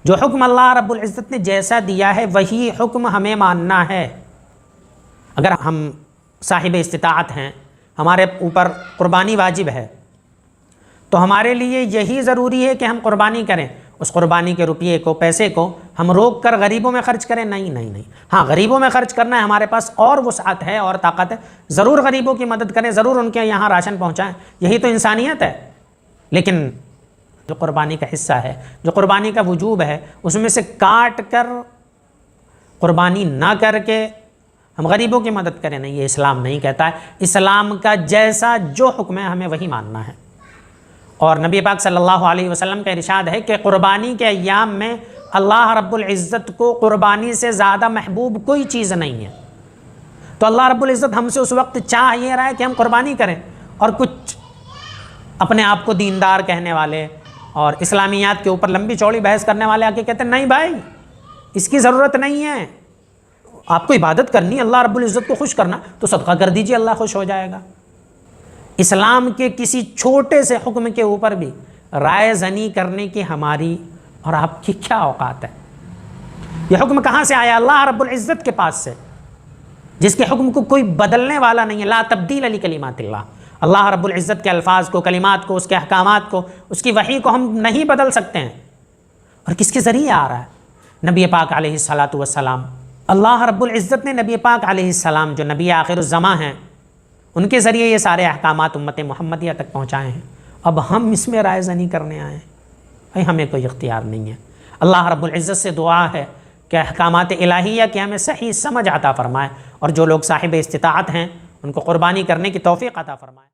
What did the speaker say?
جو حکم اللہ رب العزت نے جیسا دیا ہے وہی حکم ہمیں ماننا ہے۔ اگر ہم صاحب استطاعت ہیں، ہمارے اوپر قربانی واجب ہے، تو ہمارے لیے یہی ضروری ہے کہ ہم قربانی کریں۔ اس قربانی کے روپیے کو، پیسے کو ہم روک کر غریبوں میں خرچ کریں؟ نہیں۔ ہاں، غریبوں میں خرچ کرنا ہے، ہمارے پاس اور وسعت ہے اور طاقت ہے، ضرور غریبوں کی مدد کریں، ضرور ان کے یہاں راشن پہنچائیں، یہی تو انسانیت ہے۔ لیکن جو قربانی کا حصہ ہے، جو قربانی کا وجوب ہے، اس میں سے کاٹ کر قربانی نہ کر کے ہم غریبوں کی مدد کریں، نہیں، یہ اسلام نہیں کہتا ہے۔ اسلام کا جیسا جو حکم ہے ہمیں وہی ماننا ہے۔ اور نبی پاک صلی اللہ علیہ وسلم کا ارشاد ہے کہ قربانی کے ایام میں اللہ رب العزت کو قربانی سے زیادہ محبوب کوئی چیز نہیں ہے۔ تو اللہ رب العزت ہم سے اس وقت چاہ یہ رہا ہے کہ ہم قربانی کریں، اور کچھ اپنے آپ کو دیندار کہنے والے اور اسلامیات کے اوپر لمبی چوڑی بحث کرنے والے آ کے کہتے ہیں نہیں بھائی، اس کی ضرورت نہیں ہے، آپ کو عبادت کرنی ہے، اللہ رب العزت کو خوش کرنا، تو صدقہ کر دیجئے، اللہ خوش ہو جائے گا۔ اسلام کے کسی چھوٹے سے حکم کے اوپر بھی رائے زنی کرنے کی ہماری اور آپ کی کیا اوقات ہے؟ یہ حکم کہاں سے آیا؟ اللہ رب العزت کے پاس سے، جس کے حکم کو کوئی بدلنے والا نہیں ہے۔ لا تبدیل لکلمات اللہ، اللہ رب العزت کے الفاظ کو، کلمات کو، اس کے احکامات کو، اس کی وحی کو ہم نہیں بدل سکتے ہیں۔ اور کس کے ذریعے آ رہا ہے؟ نبی پاک علیہ الصلاۃ والسلام۔ اللہ رب العزت نے نبی پاک علیہ السلام جو نبی آخر الزماں ہیں، ان کے ذریعے یہ سارے احکامات امت محمدیہ تک پہنچائے ہیں۔ اب ہم اس میں رائے زنی کرنے آئے ہیں؟ بھائی ہمیں کوئی اختیار نہیں ہے۔ اللہ رب العزت سے دعا ہے کہ احکامات الہیہ کی ہمیں صحیح سمجھ عطا فرمائے، اور جو لوگ صاحب استطاعت ہیں ان کو قربانی کرنے کی توفیق عطا فرمائے۔